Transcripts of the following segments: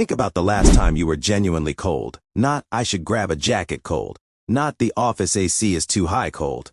Think about the last time you were genuinely cold. Not, I should grab a jacket cold. Not, the office AC is too high cold.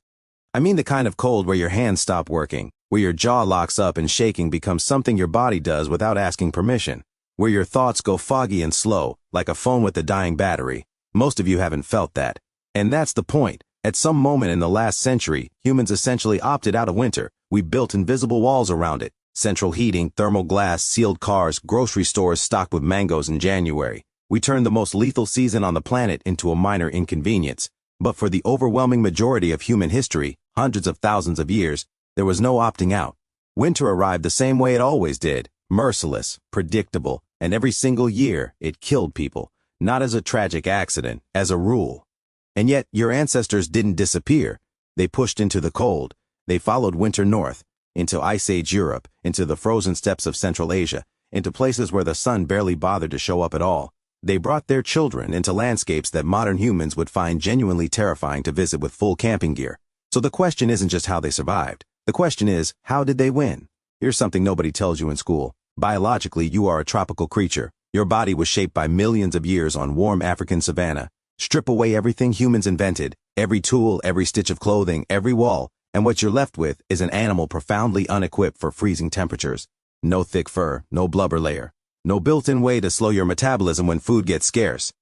I mean the kind of cold where your hands stop working, where your jaw locks up and shaking becomes something your body does without asking permission, where your thoughts go foggy and slow, like a phone with a dying battery. Most of you haven't felt that. And that's the point. At some moment in the last century, humans essentially opted out of winter. We built invisible walls around it. Central heating, thermal glass, sealed cars, grocery stores stocked with mangoes in January. We turned the most lethal season on the planet into a minor inconvenience. But for the overwhelming majority of human history, hundreds of thousands of years, there was no opting out. Winter arrived the same way it always did, merciless, predictable, and every single year it killed people, not as a tragic accident, as a rule. And yet your ancestors didn't disappear. They pushed into the cold. They followed winter north, into Ice Age Europe, into the frozen steppes of Central Asia, into places where the sun barely bothered to show up at all. They brought their children into landscapes that modern humans would find genuinely terrifying to visit with full camping gear. So the question isn't just how they survived. The question is, how did they win? Here's something nobody tells you in school. Biologically, you are a tropical creature. Your body was shaped by millions of years on warm African savanna. Strip away everything humans invented, every tool, every stitch of clothing, every wall, and what you're left with is an animal profoundly unequipped for freezing temperatures. No thick fur, no blubber layer, no built-in way to slow your metabolism when food gets scarce.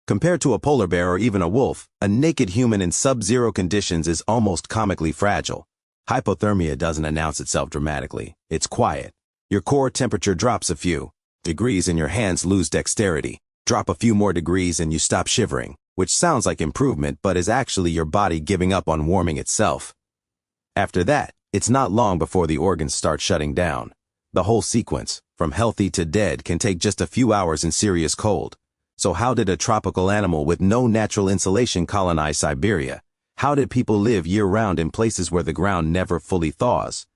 Compared to a polar bear or even a wolf, a naked human in sub-zero conditions is almost comically fragile. Hypothermia doesn't announce itself dramatically. It's quiet. Your core temperature drops a few degrees and your hands lose dexterity. Drop a few more degrees and you stop shivering, which sounds like improvement but is actually your body giving up on warming itself. After that, it's not long before the organs start shutting down. The whole sequence, from healthy to dead, can take just a few hours in serious cold. So how did a tropical animal with no natural insulation colonize Siberia? How did people live year-round in places where the ground never fully thaws?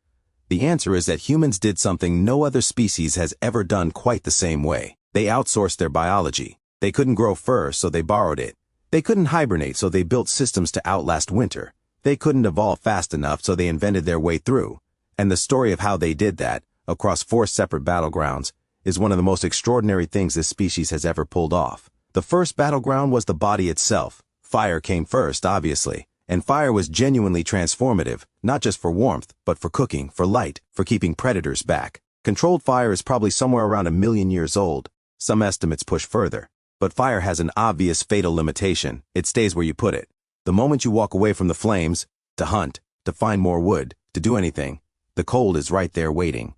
The answer is that humans did something no other species has ever done quite the same way. They outsourced their biology. They couldn't grow fur, so they borrowed it. They couldn't hibernate, so they built systems to outlast winter. They couldn't evolve fast enough, so they invented their way through. And the story of how they did that, across 4 separate battlegrounds, is one of the most extraordinary things this species has ever pulled off. The first battleground was the body itself. Fire came first, obviously. And fire was genuinely transformative, not just for warmth, but for cooking, for light, for keeping predators back. Controlled fire is probably somewhere around 1 million years old. Some estimates push further. But fire has an obvious fatal limitation. It stays where you put it. The moment you walk away from the flames, to hunt, to find more wood, to do anything, the cold is right there waiting.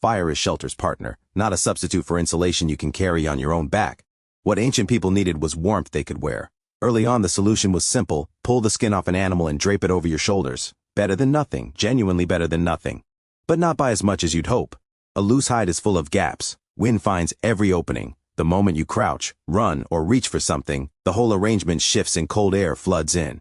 Fire is shelter's partner, not a substitute for insulation you can carry on your own back. What ancient people needed was warmth they could wear. Early on, the solution was simple: pull the skin off an animal and drape it over your shoulders. Better than nothing, genuinely better than nothing. But not by as much as you'd hope. A loose hide is full of gaps. Wind finds every opening. The moment you crouch, run, or reach for something, the whole arrangement shifts and cold air floods in.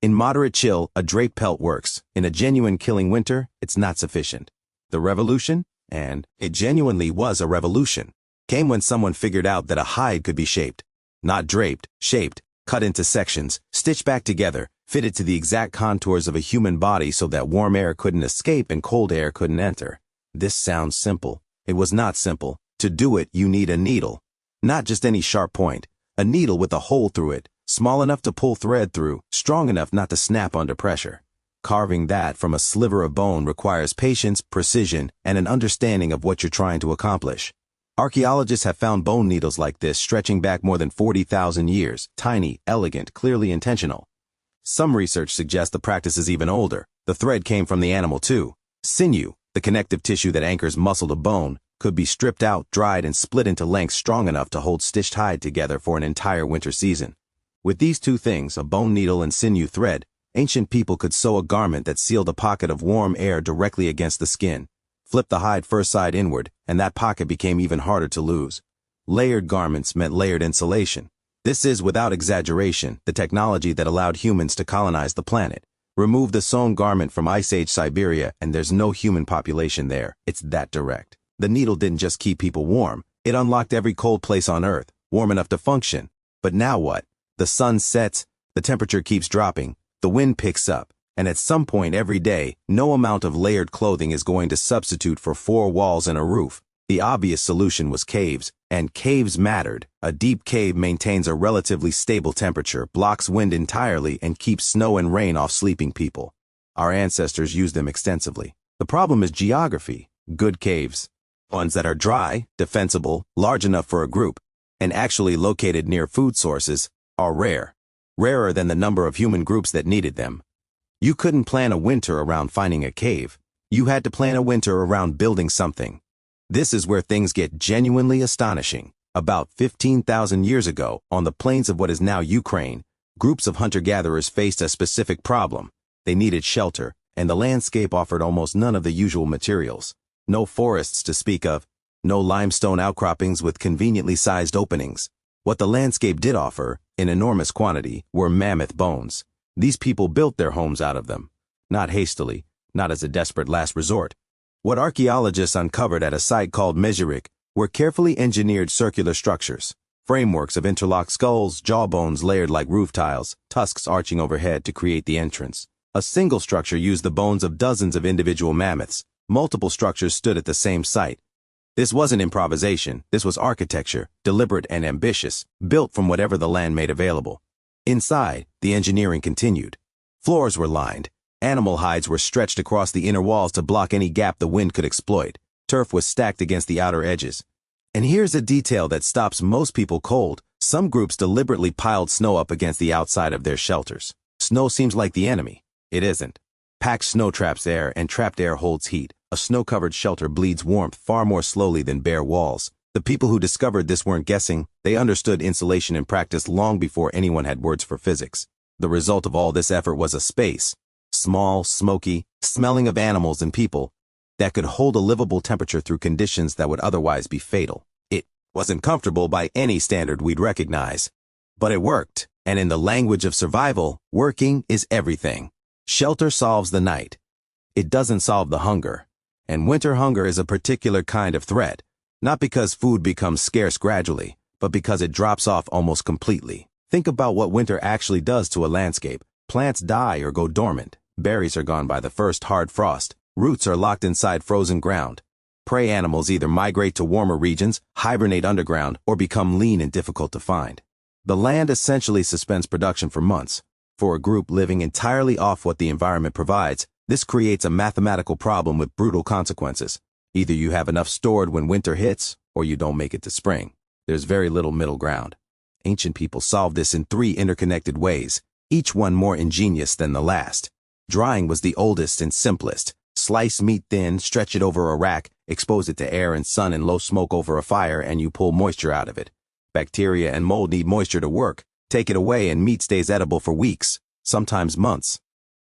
In moderate chill, a draped pelt works. In a genuine killing winter, it's not sufficient. The revolution, and it genuinely was a revolution, came when someone figured out that a hide could be shaped. Not draped, shaped, cut into sections, stitched back together, fitted to the exact contours of a human body so that warm air couldn't escape and cold air couldn't enter. This sounds simple. It was not simple. To do it, you need a needle. Not just any sharp point. A needle with a hole through it, small enough to pull thread through, strong enough not to snap under pressure. Carving that from a sliver of bone requires patience, precision, and an understanding of what you're trying to accomplish. Archaeologists have found bone needles like this stretching back more than 40,000 years, tiny, elegant, clearly intentional. Some research suggests the practice is even older. The thread came from the animal too. Sinew, the connective tissue that anchors muscle to bone, could be stripped out, dried, and split into lengths strong enough to hold stitched hide together for an entire winter season. With these two things, a bone needle and sinew thread, ancient people could sew a garment that sealed a pocket of warm air directly against the skin. Flip the hide first side inward, and that pocket became even harder to lose. Layered garments meant layered insulation. This is, without exaggeration, the technology that allowed humans to colonize the planet. Remove the sewn garment from Ice Age Siberia, and there's no human population there. It's that direct. The needle didn't just keep people warm. It unlocked every cold place on Earth, warm enough to function. But now what? The sun sets, the temperature keeps dropping, the wind picks up, and at some point every day, no amount of layered clothing is going to substitute for 4 walls and a roof. The obvious solution was caves, and caves mattered. A deep cave maintains a relatively stable temperature, blocks wind entirely, and keeps snow and rain off sleeping people. Our ancestors used them extensively. The problem is geography. Good caves, ones that are dry, defensible, large enough for a group, and actually located near food sources, are rare. Rarer than the number of human groups that needed them. You couldn't plan a winter around finding a cave. You had to plan a winter around building something. This is where things get genuinely astonishing. About 15,000 years ago, on the plains of what is now Ukraine, groups of hunter-gatherers faced a specific problem. They needed shelter, and the landscape offered almost none of the usual materials. No forests to speak of, no limestone outcroppings with conveniently sized openings. What the landscape did offer, in enormous quantity, were mammoth bones. These people built their homes out of them. Not hastily, not as a desperate last resort. What archaeologists uncovered at a site called Mezherik were carefully engineered circular structures, frameworks of interlocked skulls, jawbones layered like roof tiles, tusks arching overhead to create the entrance. A single structure used the bones of dozens of individual mammoths. Multiple structures stood at the same site. This wasn't improvisation, this was architecture, deliberate and ambitious, built from whatever the land made available. Inside, the engineering continued. Floors were lined. Animal hides were stretched across the inner walls to block any gap the wind could exploit. Turf was stacked against the outer edges. And here's a detail that stops most people cold. Some groups deliberately piled snow up against the outside of their shelters. Snow seems like the enemy. It isn't. Packed snow traps air, and trapped air holds heat. A snow-covered shelter bleeds warmth far more slowly than bare walls. The people who discovered this weren't guessing. They understood insulation in practice long before anyone had words for physics. The result of all this effort was a space, small, smoky, smelling of animals and people, that could hold a livable temperature through conditions that would otherwise be fatal. It wasn't comfortable by any standard we'd recognize. But it worked, and in the language of survival, working is everything. Shelter solves the night. It doesn't solve the hunger. And winter hunger is a particular kind of threat, not because food becomes scarce gradually, but because it drops off almost completely. Think about what winter actually does to a landscape. Plants die or go dormant. Berries are gone by the first hard frost. Roots are locked inside frozen ground. Prey animals either migrate to warmer regions, hibernate underground, or become lean and difficult to find. The land essentially suspends production for months. For a group living entirely off what the environment provides, this creates a mathematical problem with brutal consequences. Either you have enough stored when winter hits, or you don't make it to spring. There's very little middle ground. Ancient people solved this in 3 interconnected ways, each one more ingenious than the last. Drying was the oldest and simplest. Slice meat thin, stretch it over a rack, expose it to air and sun and low smoke over a fire, and you pull moisture out of it. Bacteria and mold need moisture to work. Take it away and meat stays edible for weeks, sometimes months.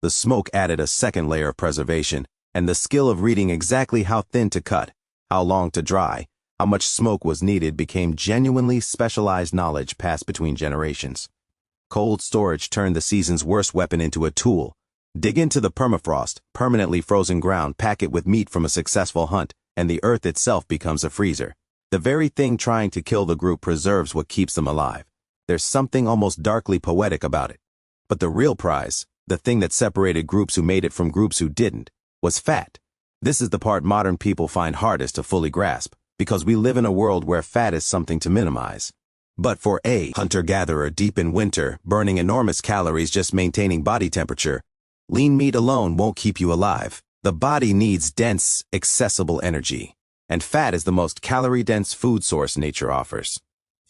The smoke added a second layer of preservation, and the skill of reading exactly how thin to cut, how long to dry, how much smoke was needed became genuinely specialized knowledge passed between generations. Cold storage turned the season's worst weapon into a tool. Dig into the permafrost, permanently frozen ground, pack it with meat from a successful hunt, and the earth itself becomes a freezer. The very thing trying to kill the group preserves what keeps them alive. There's something almost darkly poetic about it. But the real prize, the thing that separated groups who made it from groups who didn't, was fat. This is the part modern people find hardest to fully grasp, because we live in a world where fat is something to minimize. But for a hunter-gatherer deep in winter, burning enormous calories just maintaining body temperature, lean meat alone won't keep you alive. The body needs dense, accessible energy. And fat is the most calorie-dense food source nature offers.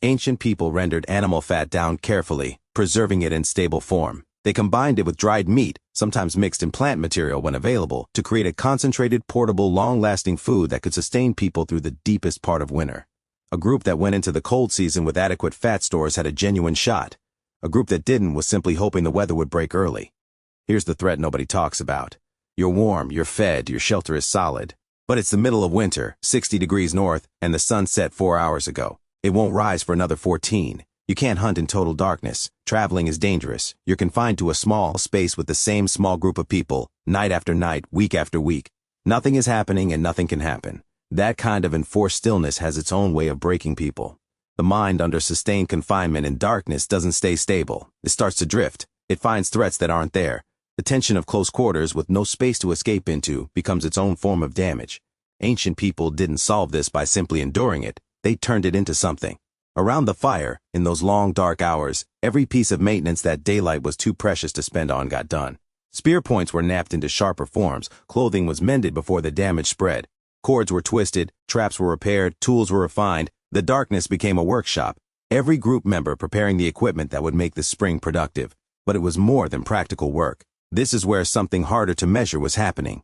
Ancient people rendered animal fat down carefully, preserving it in stable form. They combined it with dried meat, sometimes mixed in plant material when available, to create a concentrated, portable, long-lasting food that could sustain people through the deepest part of winter. A group that went into the cold season with adequate fat stores had a genuine shot. A group that didn't was simply hoping the weather would break early. Here's the threat nobody talks about. You're warm, you're fed, your shelter is solid. But it's the middle of winter, 60 degrees north, and the sun set 4 hours ago. It won't rise for another 14. You can't hunt in total darkness. Traveling is dangerous. You're confined to a small space with the same small group of people, night after night, week after week. Nothing is happening and nothing can happen. That kind of enforced stillness has its own way of breaking people. The mind under sustained confinement and darkness doesn't stay stable. It starts to drift. It finds threats that aren't there. The tension of close quarters with no space to escape into becomes its own form of damage. Ancient people didn't solve this by simply enduring it, they turned it into something. Around the fire, in those long dark hours, every piece of maintenance that daylight was too precious to spend on got done. Spear points were napped into sharper forms, clothing was mended before the damage spread. Cords were twisted, traps were repaired, tools were refined, the darkness became a workshop. Every group member preparing the equipment that would make the spring productive. But it was more than practical work. This is where something harder to measure was happening.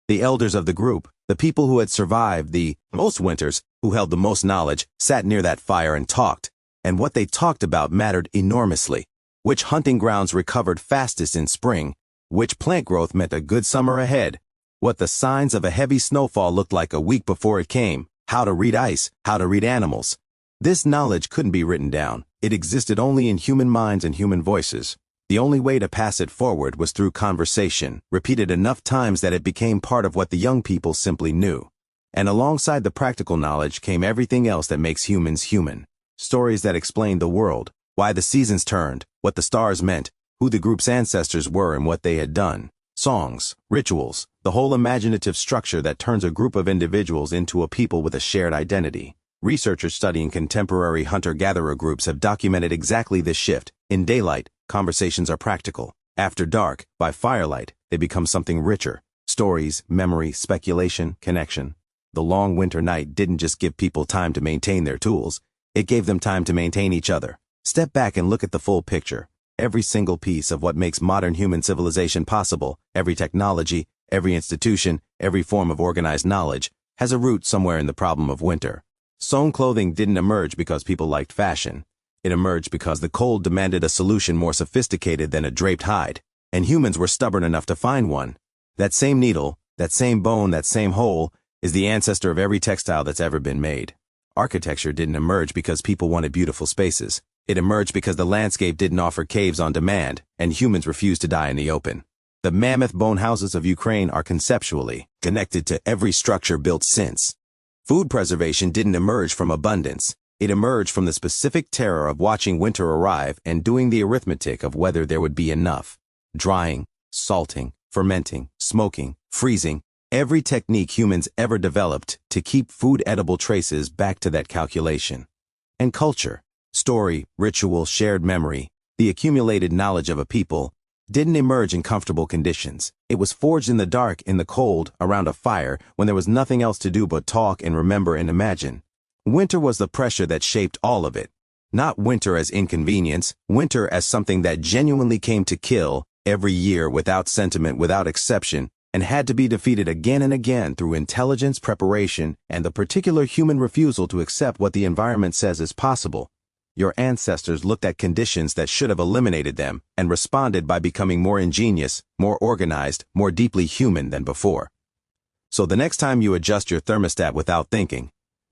The elders of the group, the people who had survived the most winters, who held the most knowledge, sat near that fire and talked. And what they talked about mattered enormously. Which hunting grounds recovered fastest in spring, which plant growth meant a good summer ahead, what the signs of a heavy snowfall looked like a week before it came, how to read ice, how to read animals. This knowledge couldn't be written down. It existed only in human minds and human voices. The only way to pass it forward was through conversation, repeated enough times that it became part of what the young people simply knew. And alongside the practical knowledge came everything else that makes humans human. Stories that explained the world, why the seasons turned, what the stars meant, who the group's ancestors were and what they had done. Songs, rituals, the whole imaginative structure that turns a group of individuals into a people with a shared identity. Researchers studying contemporary hunter-gatherer groups have documented exactly this shift. In daylight, conversations are practical. After dark, by firelight, they become something richer. Stories, memory, speculation, connection. The long winter night didn't just give people time to maintain their tools. It gave them time to maintain each other. Step back and look at the full picture. Every single piece of what makes modern human civilization possible, every technology, every institution, every form of organized knowledge, has a root somewhere in the problem of winter. Sewn clothing didn't emerge because people liked fashion. It emerged because the cold demanded a solution more sophisticated than a draped hide, and humans were stubborn enough to find one. That same needle, that same bone, that same hole, is the ancestor of every textile that's ever been made. Architecture didn't emerge because people wanted beautiful spaces. It emerged because the landscape didn't offer caves on demand, and humans refused to die in the open. The mammoth bone houses of Ukraine are conceptually connected to every structure built since. Food preservation didn't emerge from abundance. It emerged from the specific terror of watching winter arrive and doing the arithmetic of whether there would be enough. Drying, salting, fermenting, smoking, freezing, every technique humans ever developed to keep food edible traces back to that calculation. And culture, story, ritual, shared memory, the accumulated knowledge of a people, didn't emerge in comfortable conditions. It was forged in the dark, in the cold, around a fire, when there was nothing else to do but talk and remember and imagine. Winter was the pressure that shaped all of it. Not winter as inconvenience, winter as something that genuinely came to kill every year without sentiment, without exception, and had to be defeated again and again through intelligence, preparation, and the particular human refusal to accept what the environment says is possible. Your ancestors looked at conditions that should have eliminated them and responded by becoming more ingenious, more organized, more deeply human than before. So the next time you adjust your thermostat without thinking,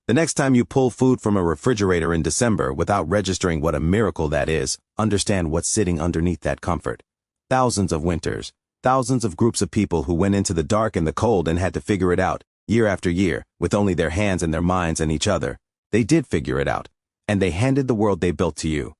the next time you pull food from a refrigerator in December without registering what a miracle that is, understand what's sitting underneath that comfort. Thousands of winters, thousands of groups of people who went into the dark and the cold and had to figure it out, year after year, with only their hands and their minds and each other. They did figure it out. And they handed the world they built to you.